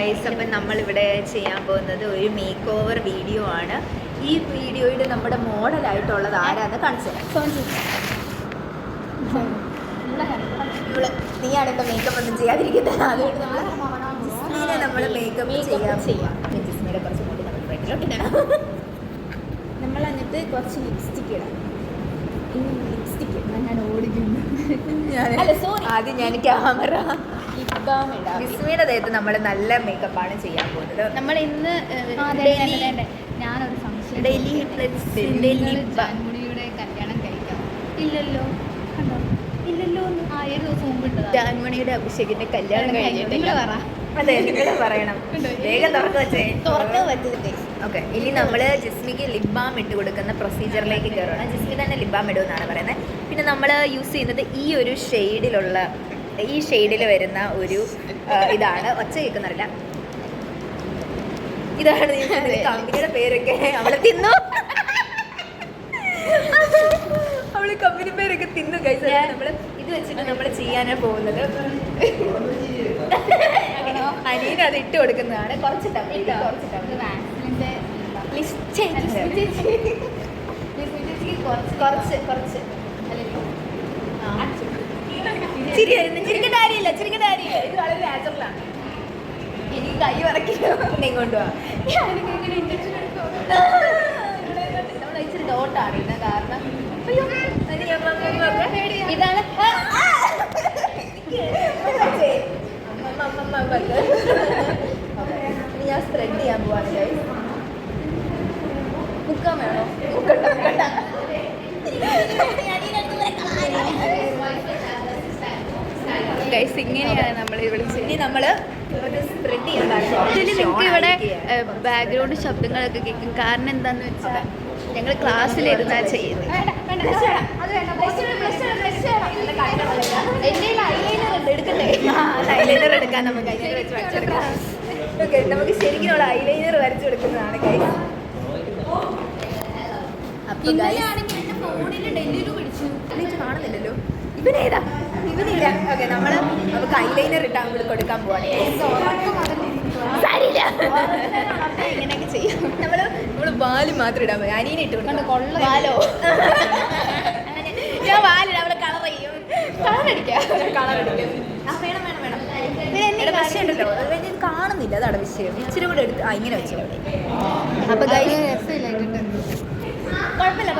Guys, അപ്പം നമ്മളിവിടെ ചെയ്യാൻ പോകുന്നത് ഒരു മേക്ക് ഓവർ വീഡിയോ ആണ്. ഈ വീഡിയോയിൽ നമ്മുടെ മോഡലായിട്ടുള്ളത് ആരാന്ന് കാണിച്ചു തരാം. നീയാണ് ഇപ്പം മേക്കപ്പ് ഒന്നും ചെയ്യാതിരിക്കുന്നത്, അതുകൊണ്ട് നമ്മൾ മേക്കപ്പ് ചെയ്യാം. ജിസ്മിയുടെ കുറച്ച് കൂടി നമ്മൾ ഫ്രണ്ടിലോട്ട് ഇടണം. നമ്മൾ എന്നിട്ട് കുറച്ച് ലിപ്സ്റ്റിക്ക് ഇടാം. ലിപ്സ്റ്റിക്ക് ഞാൻ ഓടിക്കുന്നു. ആദ്യം ഞാൻ ക്യാമറ ജിസ്മിയുടെ ദേഹത്ത് നമ്മൾ നല്ല മേക്കപ്പാണ് ചെയ്യാൻ പോകുന്നത്. നമ്മൾ ഇന്ന് ഞാനൊരു സംശയം, ജാൻമുണിയുടെ കല്യാണം കഴിക്കാം. ഇല്ലല്ലോ, കണ്ടോ? ഇല്ലല്ലോ, 7 ദിവസം മുമ്പ് ജാൻമണിയുടെ അഭിഷേകിന്റെ കല്യാണം കഴിഞ്ഞിട്ടില്ല. അതെ, നിങ്ങൾ പറയണം. വേഗം തുറക്കാൻ പറ്റില്ലേ? ഓക്കെ, ഇനി നമ്മൾ ജിസ്മിക്ക് ലിപ് ബാം ഇട്ട് കൊടുക്കുന്ന പ്രൊസീജിയറിലേക്ക് കയറണം. ജിസ്മി തന്നെ ലിപ് ബാം ഇടുമെന്നാണ് പറയുന്നത്. പിന്നെ നമ്മൾ യൂസ് ചെയ്യുന്നത് ഈ ഒരു ഷെയ്ഡിൽ വരുന്ന ഒരു ഇതാണ്. ഒച്ച കേൾക്കുന്നില്ല. ഇതാണ് കമ്പനിയുടെ പേരൊക്കെ അവള് തിന്നു. അവള് കമ്പനി പേരൊക്കെ തിന്നു കഴിച്ചു. നമ്മൾ ഇത് വെച്ചിട്ട് നമ്മൾ ചെയ്യാനാണ് പോകുന്നത്. അനീന അത് ഇട്ട് കൊടുക്കുന്നതാണ്. കുറച്ച് ചിരിക്കേണ്ട കാര്യമില്ല. ഇത് വളരെ നാച്ചുറലാണ്. എനിക്ക് കൈ വറക്കില്ല. കൊണ്ടുപോവാ. നമ്മൾ ഇച്ചിരി ഡോട്ടാണ് ഇന്ന്. കാരണം ഇതാണ് ഞാൻ സ്പ്രെഡ് ചെയ്യാൻ പോവാണ്. മുക്കാൻ വേണോ? ഗൈസ്, ഇങ്ങനെയാണ് നമ്മൾ വിളിച്ചത്. ഇനി നമ്മൾ സ്പ്രെഡ് ചെയ്യാൻ. നിങ്ങൾക്ക് ഇവിടെ ബാക്ക്ഗ്രൗണ്ട് ശബ്ദങ്ങളൊക്കെ കേൾക്കും. കാരണം എന്താണെന്ന് വെച്ചാൽ ഞങ്ങൾ ക്ലാസ്സിലിരുന്നാ ചെയ്യുന്നത്. ഐലൈനർ എടുക്കാൻ നമുക്ക് ഐലൈനർ വെച്ച് വരച്ചെടുക്കാം. ഓക്കെ, നമുക്ക് ശരിക്കും അവിടെ ഐലൈനർ വരച്ചു കൊടുക്കുന്നതാണ് ഗൈസ്. അപ്പോൾ കാണുന്നില്ലല്ലോ, ഇവനേതാ? ഓക്കെ, നമുക്ക് ഐലൈനർ ഇട്ട് അങ്ങോട്ട് കൊടുക്കാൻ പോവാണ്. ഇങ്ങനെയൊക്കെ ചെയ്യാം. നമ്മൾ വാല് മാത്രം ഇടാൻ പോയി. അനീനെ ഇട്ട് കൊടുക്കണം. വാലോ ഞാൻ വാലിടാം. അവിടെ കളറടിക്കാം. വിഷയമുണ്ടല്ലോ, കാണുന്നില്ല. അതാണ് വിഷയം. ഇച്ചിരി കൂടെ എടുത്ത് ഇങ്ങനെ വെച്ചോ. അപ്പൊ കുഴപ്പമില്ല.